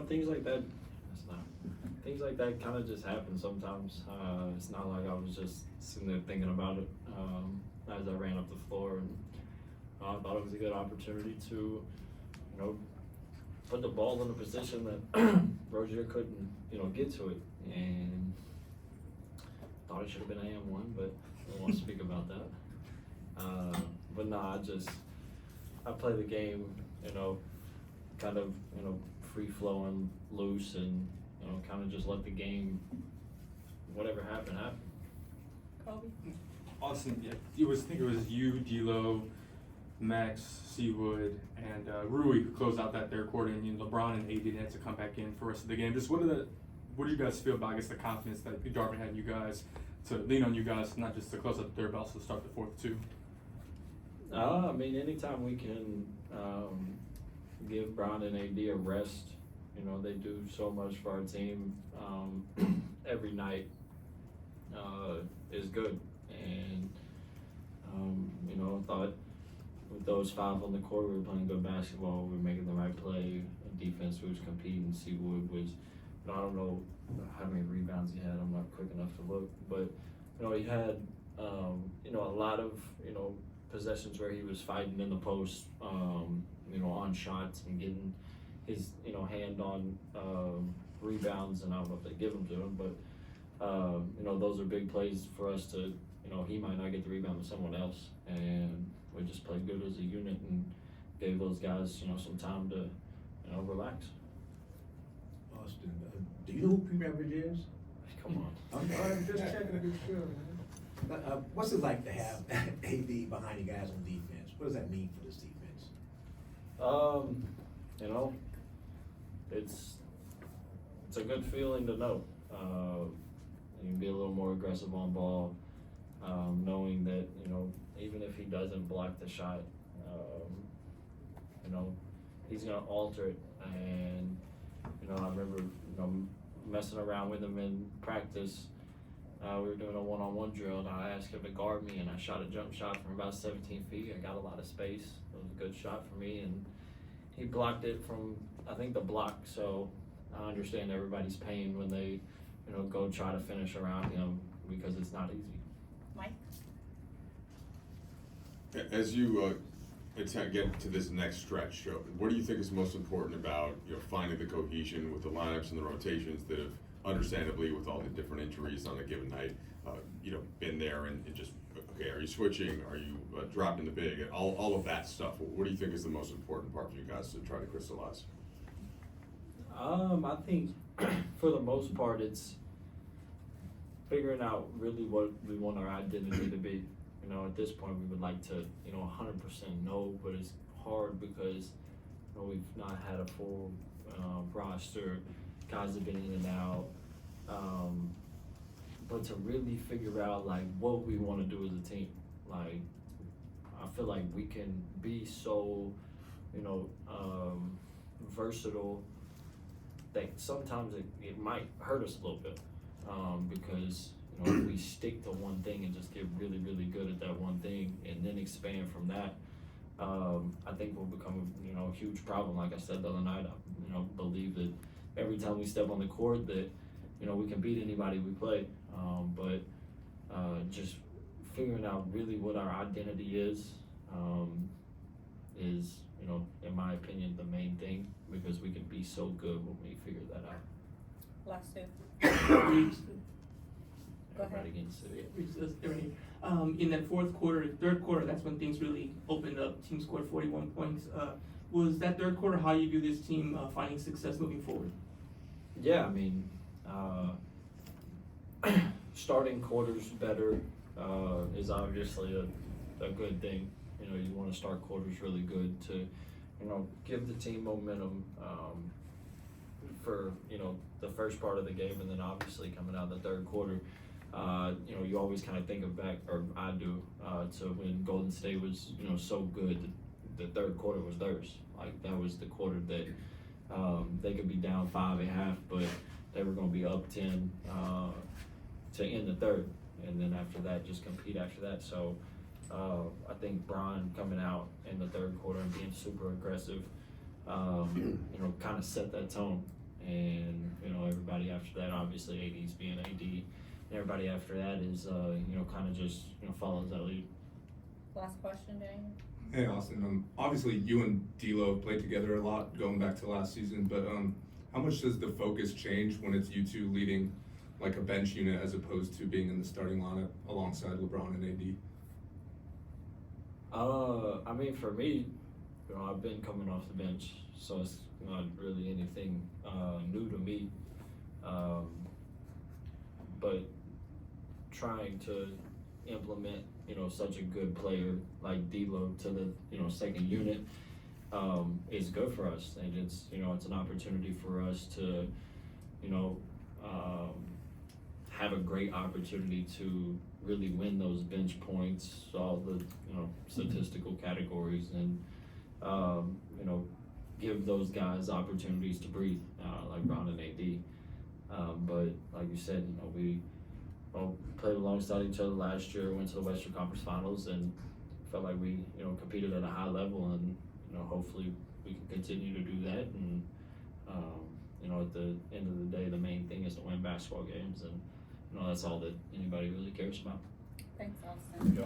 Things like that. That's not. Things like that kind of just happen sometimes. It's not like I was just sitting there thinking about it as I ran up the floor, and I thought it was a good opportunity to, put the ball in a position that Rozier couldn't, get to it, and thought it should have been an and one, but I don't want to speak about that. But nah, I play the game, kind of, free flowing, loose, and kind of just let the game, whatever happened, happen. Kobe? Austin, yeah, I think it was you, D'Lo, Max, Seawood, and Rui who closed out that third quarter, and LeBron and AD had to come back in for the rest of the game. Just what do you guys feel about, I guess, the confidence that Darvin had in you guys to lean on you guys, not just to close out the third, but also to start the fourth too? I mean, anytime we can give Brown and AD a rest, they do so much for our team every night is good. And, I thought with those five on the court, we were playing good basketball, we were making the right play, defense was competing, Seawood was, I don't know how many rebounds he had, I'm not quick enough to look, but, he had, a lot of, possessions where he was fighting in the post, on shots and getting his, hand on rebounds, and I don't know if they give them to him, but, those are big plays for us to, he might not get the rebound with someone else, and we just played good as a unit and gave those guys, some time to, relax. Austin, do you know who Pre-Beverage is? Come on. I'm just checking to be sure, man. What's it like to have AD behind you guys on defense? What does that mean for this defense? It's a good feeling to know. You can be a little more aggressive on ball, knowing that, even if he doesn't block the shot, he's gonna alter it. And, I remember, messing around with him in practice. We were doing a one-on-one drill, and I asked him to guard me, and I shot a jump shot from about 17 feet. I got a lot of space. It was a good shot for me, and he blocked it from, I think, the block. So I understand everybody's pain when they, go try to finish around him, because it's not easy. Mike? As you get to this next stretch, what do you think is most important about finding the cohesion with the lineups and the rotations that have, understandably, with all the different injuries on a given night, been there and just, okay, are you switching? Are you dropping the big? And all of that stuff. What do you think is the most important part for you guys to try to crystallize? I think for the most part, it's figuring out really what we want our identity to be. At this point, we would like to, 100% know, but it's hard because, we've not had a full roster. Guys have been in and out. But to really figure out, what we want to do as a team. I feel like we can be so, versatile that sometimes it might hurt us a little bit. Because, if we stick to one thing and just get really, really good at that one thing and then expand from that, I think we'll become, a huge problem. Like I said the other night, I, believe that every time we step on the court that, we can beat anybody we play. But just figuring out really what our identity is, in my opinion, the main thing, because we can be so good when we figure that out. Last two. Go ahead. Everybody getting silly. In that third quarter, that's when things really opened up. Team scored 41 points. Was that third quarter how you view this team finding success moving forward? Yeah, I mean, starting quarters better is obviously a good thing. You want to start quarters really good to, give the team momentum for, the first part of the game, and then obviously coming out of the third quarter. You always kind of think of back, or I do, to when Golden State was, so good, the third quarter was theirs. That was the quarter that they could be down 5 at half, but they were going to be up 10 to end the third. And then after that, just compete after that. So I think Brian coming out in the third quarter and being super aggressive you know, kind of set that tone. And, you know, everybody after that, obviously AD's being AD, and everybody after that is, you know, kind of just, you know, follows that lead. Last question, Daniel. Hey Austin, obviously you and D'Lo have played together a lot going back to last season, but how much does the focus change when it's you two leading like a bench unit as opposed to being in the starting lineup alongside LeBron and AD? I mean, for me, you know, I've been coming off the bench, so it's not really anything new to me. But trying to implement, you know, such a good player like D'Lo to the, you know, second unit is good for us, and it's, you know, it's an opportunity for us to, you know, have a great opportunity to really win those bench points, all the, you know, statistical categories, and you know, give those guys opportunities to breathe, like Brown and AD. But like you said, you know, we played alongside each other last year, went to the Western Conference Finals, and felt like we, you know, competed at a high level, and, you know, hopefully we can continue to do that. And you know, at the end of the day, the main thing is to win basketball games, and, you know, that's all that anybody really cares about. Thanks, Austin. Yeah.